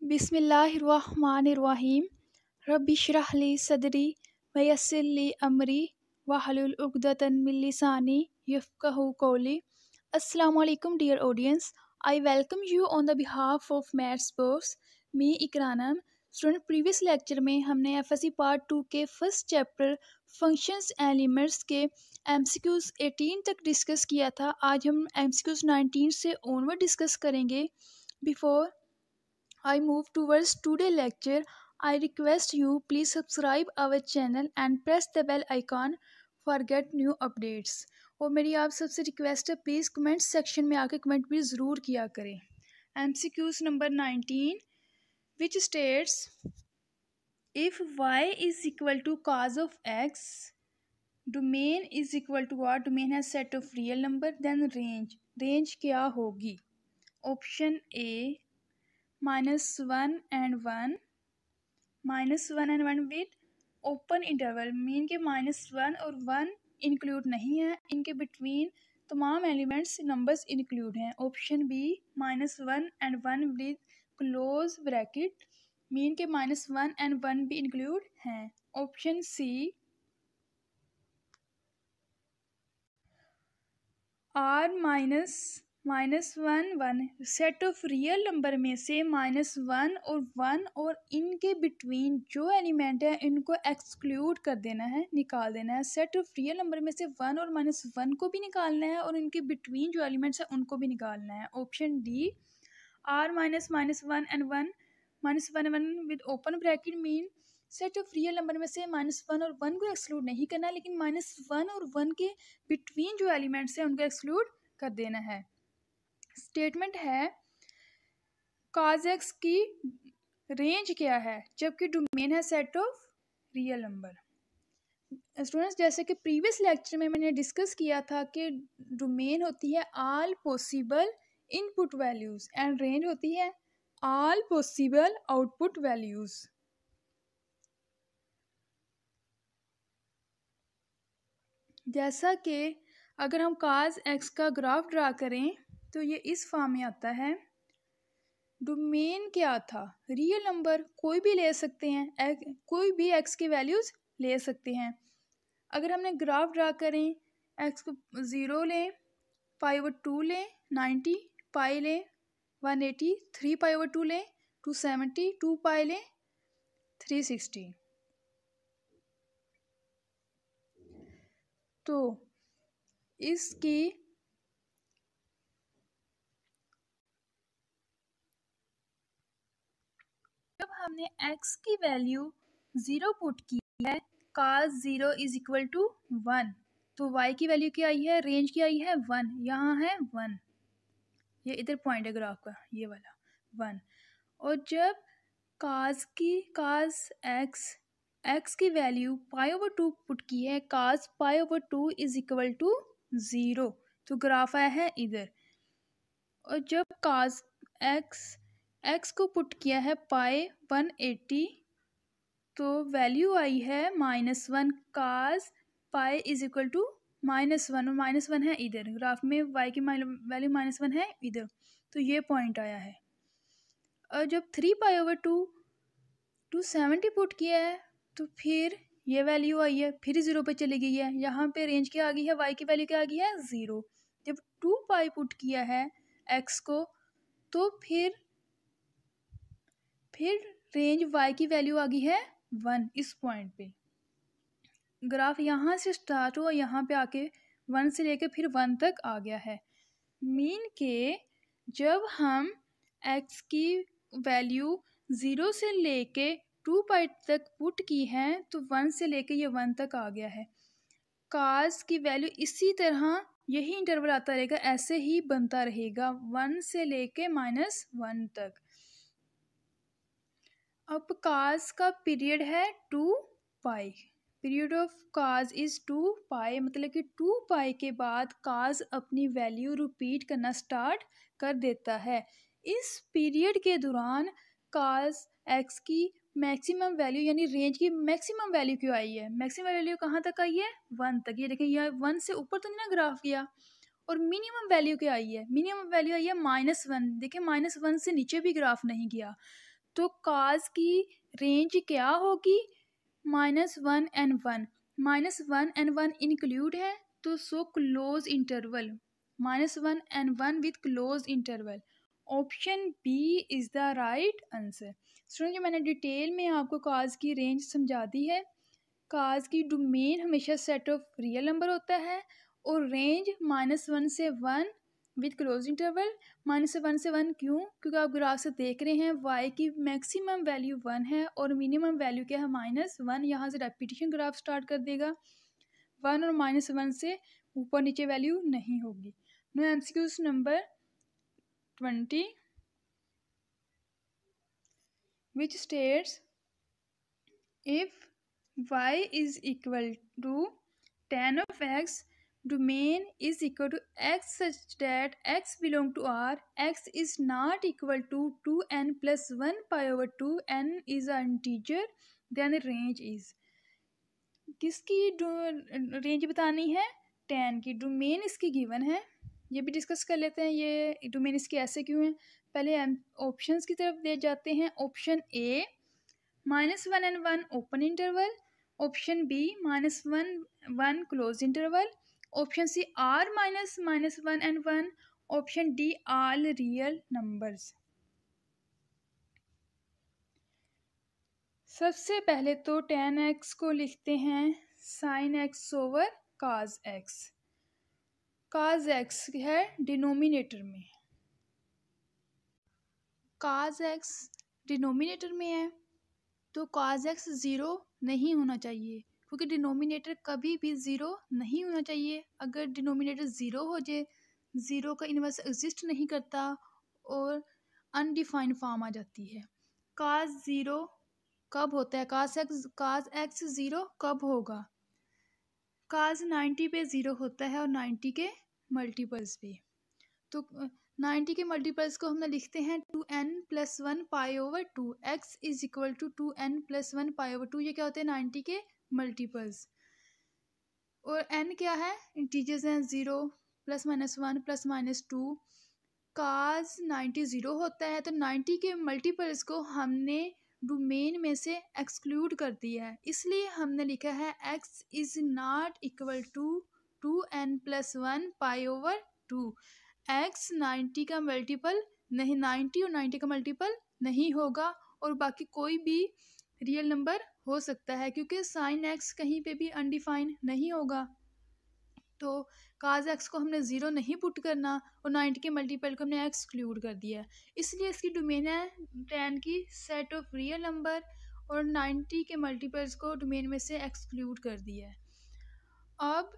बिस्मिल्लाहिर्रहमानिर्रहीम। रब्बि इश्रह ली सदरी व यस्सिर ली अमरी वहलुल उक़दतन मिन लिसानी यफ़क़हू क़ौली। Assalamu alaikum dear audience. I welcome you on the behalf of Maths Box. Me इकरानम। स्टूडेंट प्रीवियस लेक्चर में हमने एफएससी पार्ट 2 के first chapter functions and limits के एमसीक्यूज 18 तक डिस्कस किया था। आज हम एमसीक्यूज 19 से ऑनवर्ड डिस्कस करेंगे। Before I move towards today's lecture, I request you please subscribe our channel and press the bell icon for get new updates. और मेरी आप सबसे रिक्वेस्ट है, प्लीज़ कमेंट सेक्शन में आके कमेंट भी ज़रूर किया करें। MCQs number 19 which states if y is equal to cos of x, domain is equal to what? Domain has set of real number, then range क्या होगी? Option A -1 and 1, -1 and 1 with open interval, mean के -1 और 1 include नहीं है, इनके between तमाम elements numbers include हैं। Option B -1 and 1 with close bracket, mean के -1 and 1 भी इंक्लूड हैं। Option C R -1 set of real number में से -1 और 1 और इनके बिटवीन जो एलिमेंट है इनको एक्सक्लूड कर देना है, निकाल देना है। सेट ऑफ रियल नंबर में से 1 और -1 को भी निकालना है और इनके बिटवीन जो एलिमेंट्स है उनको भी निकालना है। Option D R -1 and 1 -1 with open bracket mean set of real number में से -1 और 1 को एक्सक्लूड नहीं करना, लेकिन -1 और 1 के बिटवीन जो एलिमेंट्स हैं उनको एक्सक्लूड कर देना है। स्टेटमेंट है cos x की रेंज क्या है जबकि डोमेन है set of real number. Students, जैसे कि प्रीवियस लेक्चर में मैंने डिस्कस किया था कि डोमेन होती है all possible input values and range होती है ऑल पॉसिबल आउटपुट वैल्यूज। जैसा कि अगर हम cos x का ग्राफ ड्रा करें तो ये इस फॉर्म में आता है। डोमेन क्या था? रियल नंबर कोई भी ले सकते हैं, कोई भी x की वैल्यूज़ ले सकते हैं। अगर हमने ग्राफ ड्रा करें, x को 0 लें, π/2 लें, 90, पाई लें, 180, 3 π/2 लें, 270, 2 पाई लें, 360। तो इसकी जब हमने x की वैल्यू 0 पुट की है, cos 0 इज इक्वल टू 1, तो y की वैल्यू क्या आई है? रेंज क्या आई है? 1, यहाँ है 1, ये इधर पॉइंट है ग्राफ का, ये वाला 1। और जब cos x की वैल्यू π/2 पुट की है, cos π/2 इज इक्वल टू 0, तो ग्राफ आया है इधर। और जब cos x को पुट किया है π/180, तो वैल्यू आई है -1, cos pi is equal to -1, और -1 है इधर ग्राफ में, y की वैल्यू -1 है इधर, तो ये पॉइंट आया है। और जब 3 π/2 270 पुट किया है तो फिर ये वैल्यू आई है, फिर 0 पे चली गई है, यहाँ पे रेंज क्या आ गई है? y की वैल्यू क्या आ गई है? 0। जब 2 पाई पुट किया है x को, तो फिर रेंज y की वैल्यू आ गई है 1, इस पॉइंट पे। ग्राफ यहाँ से स्टार्ट हुआ, यहाँ पे आके 1 से लेके फिर 1 तक आ गया है। मीन के जब हम x की वैल्यू 0 से लेके 2 पाई तक पुट की है तो 1 से लेके ये 1 तक आ गया है। cos की वैल्यू इसी तरह यही इंटरवल आता रहेगा, ऐसे ही बनता रहेगा 1 से लेके -1 तक। अब cos का पीरियड है 2 पाई, पीरियड ऑफ cos इज़ 2 पाई, मतलब कि 2 पाई के बाद cos अपनी वैल्यू रिपीट करना स्टार्ट कर देता है। इस पीरियड के दौरान cos x की मैक्सिमम वैल्यू यानी रेंज की मैक्सिमम वैल्यू क्यों आई है? मैक्सिमम वैल्यू कहाँ तक आई है? 1 तक। ये देखें, यह 1 से ऊपर तो नहीं ना ग्राफ गया। और मिनिमम वैल्यू क्या आई है? मिनिमम वैल्यू आई है -1। देखिए, -1 से नीचे भी ग्राफ नहीं गया। तो काज की रेंज क्या होगी? -1 and 1। -1 and 1 इंक्लूड है तो so close interval, -1 and 1 with close interval. Option B is the right answer. Student, जो मैंने डिटेल में आपको काज की रेंज समझा दी है। काज की डोमेन हमेशा सेट ऑफ रियल नंबर होता है और रेंज -1 से 1 विथ क्लोज इंटरवल। -1 से 1 क्यों? क्योंकि आप ग्राफ से देख रहे हैं y की मैक्सिमम वैल्यू 1 है और मिनिमम वैल्यू क्या है? -1। यहाँ से रेपिटेशन ग्राफ स्टार्ट कर देगा। 1 और -1 से ऊपर नीचे वैल्यू नहीं होगी। No MCQs number 20 which states if y is equal to tan of x, domain is equal to x such that x belong to R, x is not equal to 2n plus 1 pi over 2, n is an integer, then the range is। किसकी range बतानी है? tan की। Domain इसकी given है, ये भी discuss कर लेते हैं। ये डोमेन इसकी ऐसे क्यों है? पहले हम ऑप्शंस की तरफ ले जाते हैं। Option A -1 and 1 open interval, option B -1 1 close interval, option C R -1 and 1, option D all real numbers. सबसे पहले तो tan x को लिखते हैं sin x over cos x। cos x है डिनोमिनेटर में, cos x डिनोमिनेटर में है तो cos x ज़ीरो नहीं होना चाहिए, क्योंकि डिनोमिनेटर कभी भी ज़ीरो नहीं होना चाहिए। अगर डिनोमिनेटर ज़ीरो हो जाए, ज़ीरो का इन्वर्स एग्जिस्ट नहीं करता और अनडिफाइंड फॉर्म आ जाती है। cos ज़ीरो कब होता है? cos x ज़ीरो कब होगा? cos 90 पे ज़ीरो होता है और 90 के मल्टीपल्स पे। तो 90 के मल्टीपल्स को हमने लिखते हैं 2n + 1 pi over 2, x is equal to 2n + 1 pi over 2। ये क्या होते हैं? 90 के मल्टीपल्स। और n क्या है? इंटीजर्स हैं, 0 ±1 ±2। cos 90 ज़ीरो होता है तो 90 के मल्टीपल्स को हमने डोमेन में से एक्सक्लूड कर दिया है, इसलिए हमने लिखा है x is not equal to 2n + 1 pi over 2। x 90 का मल्टीपल नहीं, 90 और 90 का मल्टीपल नहीं होगा और बाकी कोई भी रियल नंबर हो सकता है, क्योंकि साइन x कहीं पे भी अनडिफाइंड नहीं होगा। तो cos x को हमने ज़ीरो नहीं पुट करना और 90 के मल्टीपल को हमने एक्सक्लूड कर दिया, इसलिए इसकी डोमेन है tan की सेट ऑफ रियल नंबर और 90 के मल्टीपल्स को डोमेन में से एक्सक्लूड कर दिया है। अब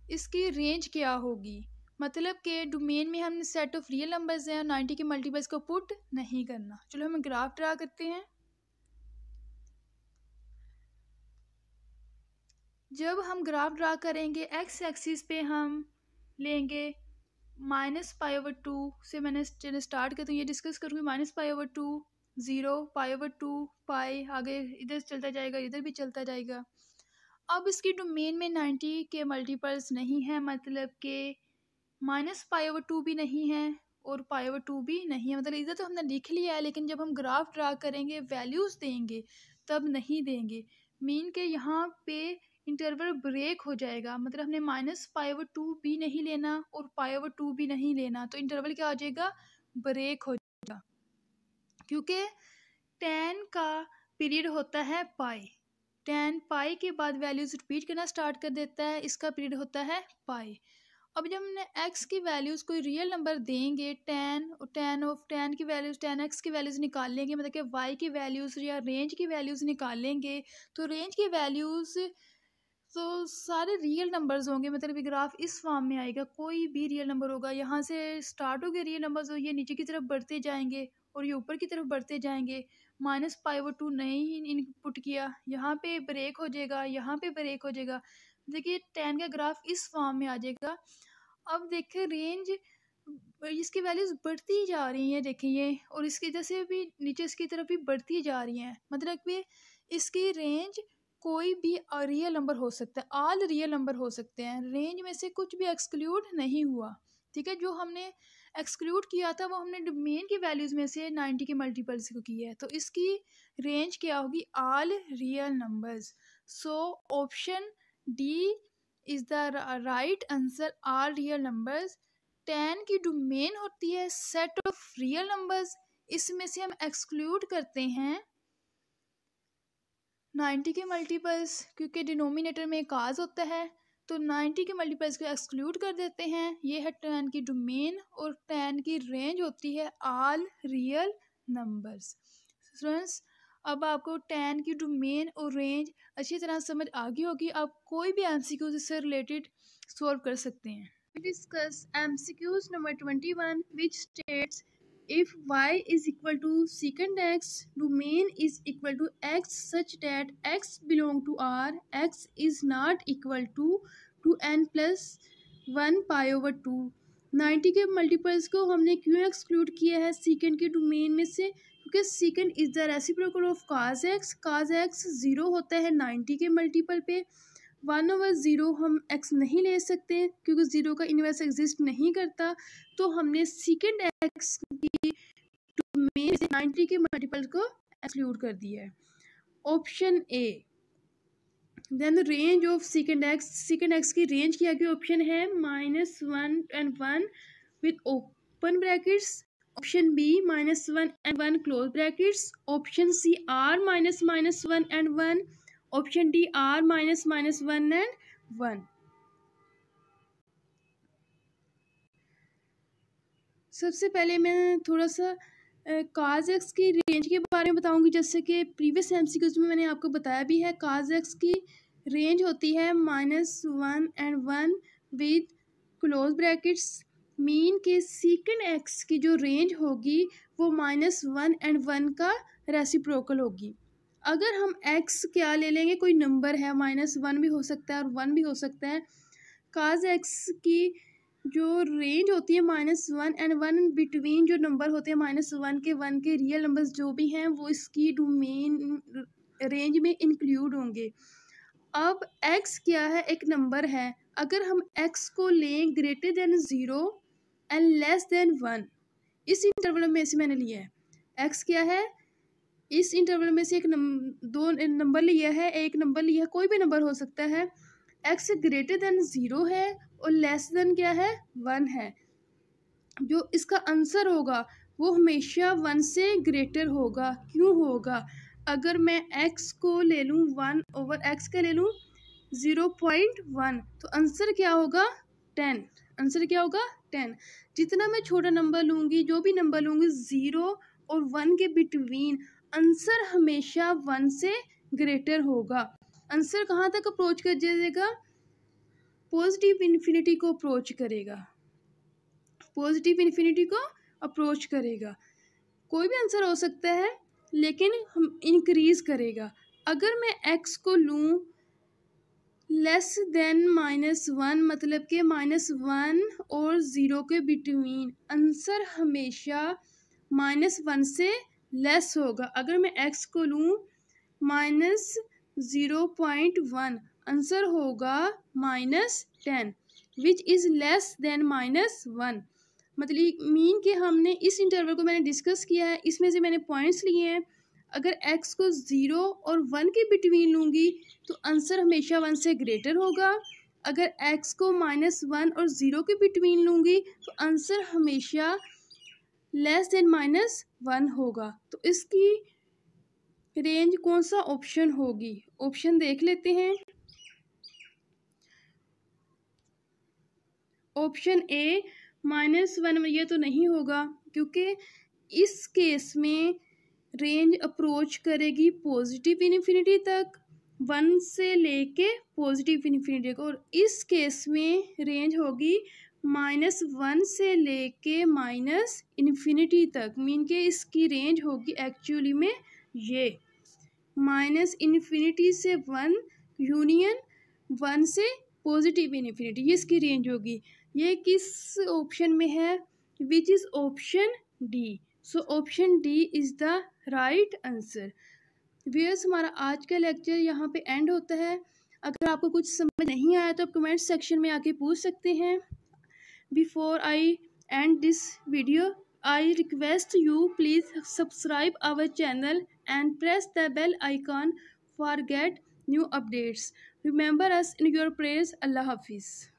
इसकी रेंज क्या होगी? मतलब कि डोमेन में हम सेट ऑफ रियल नंबर्स हैं और 90 के मल्टीपल्स को पुट नहीं करना। चलो हम ग्राफ ड्रा करते हैं। जब हम ग्राफ ड्रा करेंगे, एक्स एक्सिस पे हम लेंगे -π/2 से मैंने स्टार्ट करती हूँ, ये डिस्कस करूँगी। -π/2 0 π/2 पाई, आगे इधर चलता जाएगा, इधर भी चलता जाएगा। अब इसकी डोमेन में 90 के मल्टीपल्स नहीं है, मतलब कि -π/2 भी नहीं है और π/2 भी नहीं है। मतलब इधर तो हमने लिख लिया है, लेकिन जब हम ग्राफ ड्रा करेंगे, वैल्यूज़ देंगे, तब नहीं देंगे। मीन के यहाँ पे इंटरवल ब्रेक हो जाएगा, मतलब हमने -π/2 भी नहीं लेना और π/2 भी नहीं लेना, तो इंटरवल क्या हो जाएगा? ब्रेक हो जाएगा, क्योंकि tan का पीरियड होता है पाई। tan पाई के बाद वैल्यूज़ रिपीट करना स्टार्ट कर देता है, इसका पीरियड होता है पाई। अब जब हमने x की वैल्यूज़ कोई रियल नंबर देंगे, tan की वैल्यूज़, tan x की वैल्यूज़ निकाल लेंगे, मतलब कि y की वैल्यूज़ या रेंज की वैल्यूज़ निकाल लेंगे, तो रेंज की वैल्यूज़ तो सारे रियल नंबर्स होंगे। मतलब ग्राफ इस फॉर्म में आएगा, कोई भी रियल नंबर होगा, यहाँ से स्टार्ट हो गए रियल नंबर्स और ये नीचे की तरफ बढ़ते जाएंगे और ये ऊपर की तरफ बढ़ते जाएंगे। -π/2 नहीं इनपुट किया, यहाँ पे ब्रेक हो जाएगा, यहाँ पे ब्रेक हो जाएगा। देखिए tan का ग्राफ इस फॉर्म में आ जाएगा। अब देखें रेंज, इसकी वैल्यूज़ बढ़ती जा रही हैं, देखें ये, और इसकी वजह से भी नीचे इसकी तरफ भी बढ़ती जा रही हैं। मतलब कि इसकी रेंज कोई भी रियल नंबर हो सकता है, ऑल रियल नंबर हो सकते हैं, रेंज में से कुछ भी एक्सक्लूड नहीं हुआ। ठीक है, जो हमने एक्सक्लूड किया था वो हमने डोमेन की वैल्यूज़ में से 90 के मल्टीपल्स को किया है, तो इसकी रेंज क्या होगी, all real numbers. So option D is the right answer, all real numbers. 10 की डोमेन होती है सेट ऑफ रियल नंबर्स, इसमें से हम एक्सक्लूड करते हैं 90 के मल्टीपल्स, क्योंकि डिनोमिनेटर में काज होता है, तो 90 के मल्टीपल्स को एक्सक्लूड कर देते हैं। ये है 10 की डोमेन, और 10 की रेंज होती है ऑल रियल नंबर्स। स्टूडेंट्स, अब आपको 10 की डोमेन और रेंज अच्छी तरह समझ आ गई होगी, आप कोई भी एमसीक्यूज इससे रिलेटेड सॉल्व कर सकते हैं। Discuss MCQs number 21 which states if y is equal to secant x, domain is equal to x such that x belong to R, x is not equal to n plus 1 pi over 2। 90 के multiples को हमने क्यों exclude किया है secant के domain में से, क्योंकि secant is the reciprocal of cos x। cos x 0 होता है 90 के मल्टीपल पे, 1/0 हम x नहीं ले सकते क्योंकि 0 का इनवर्स एग्जिस्ट नहीं करता, तो हमने secant x की डोमेन से 90 के मल्टीपल को एक्सक्लूड कर दिया है। Option A, then the range of secant x की रेंज क्या की ऑप्शन है -1 and 1 with open brackets, option B -1 and 1 close brackets, option C r -1 and 1, option D r -1 and 1। सबसे पहले मैं थोड़ा सा cos x की रेंज के बारे में बताऊंगी, जैसे कि प्रीवियस एमसीक्यूज में मैंने आपको बताया भी है। cos x की रेंज होती है -1 and 1 with close brackets, mean के secant x की जो रेंज होगी वो -1 and 1 का रेसिप्रोकल होगी। अगर हम x क्या ले लेंगे, कोई नंबर है, -1 भी हो सकता है और 1 भी हो सकता है। cos x की जो रेंज होती है -1 and 1 बिटवीन जो नंबर होते हैं -1 के 1 के रियल नंबर्स जो भी हैं वो इसकी डोमेन रेंज में इंक्लूड होंगे। अब x क्या है, एक नंबर है, अगर हम x को लें greater than 0 and less than 1, इस इंटरवल में से मैंने लिया है। x क्या है, इस इंटरवल में से दो नंबर लिया है, एक नंबर लिया है, कोई भी नंबर हो सकता है। x ग्रेटर देन 0 है और लेस देन क्या है, 1 है। जो इसका आंसर होगा वो हमेशा 1 से ग्रेटर होगा। क्यों होगा, अगर मैं x को ले लूँ 1/x के ले लूँ 0.1, तो आंसर क्या होगा 10। आंसर क्या होगा 10। जितना मैं छोटा नंबर लूँगी, जो भी नंबर लूँगी 0 और 1 के बिटवीन, आंसर हमेशा 1 से ग्रेटर होगा। आंसर कहाँ तक अप्रोच कर जाएगा, पॉजिटिव इन्फिनिटी को अप्रोच करेगा, पॉजिटिव इन्फिनिटी को अप्रोच करेगा। कोई भी आंसर हो सकता है लेकिन हम इंक्रीज करेगा। अगर मैं x को लूँ लेस देन -1, मतलब कि -1 और 0 के बिटवीन, आंसर हमेशा -1 से लेस होगा। अगर मैं x को लूँ -0.1, आंसर होगा -10 विच इज़ लेस देन -1। मतलब मीन कि हमने इस इंटरवल को मैंने डिस्कस किया है, इसमें से मैंने पॉइंट्स लिए हैं। अगर x को 0 और 1 के बिटवीन लूँगी तो आंसर हमेशा 1 से ग्रेटर होगा। अगर x को -1 और 0 के बिटवीन लूँगी तो आंसर हमेशा लेस देन -1 होगा। तो इसकी रेंज कौन सा ऑप्शन होगी, ऑप्शन देख लेते हैं। ऑप्शन ए -1, ये तो नहीं होगा क्योंकि इस केस में रेंज अप्रोच करेगी पॉजिटिव इन्फिनिटी तक, 1 से लेके पॉजिटिव इन्फिनिटी को, और इस केस में रेंज होगी -1 से लेके -इन्फिनिटी तक। मीन के इसकी रेंज होगी एक्चुअली में ये -इन्फिनिटी से 1 यूनियन 1 से पॉजिटिव इन्फिनिटी, ये इसकी रेंज होगी। ये किस ऑप्शन में है, which is option D. So option D is the right answer. Viewers, हमारा आज का लेक्चर यहाँ पे एंड होता है। अगर आपको कुछ समझ नहीं आया तो आप कमेंट सेक्शन में आके पूछ सकते हैं। Before I end this video. I request you please subscribe our channel and press the bell icon for get new updates. Remember us in your prayers. Allah Hafiz.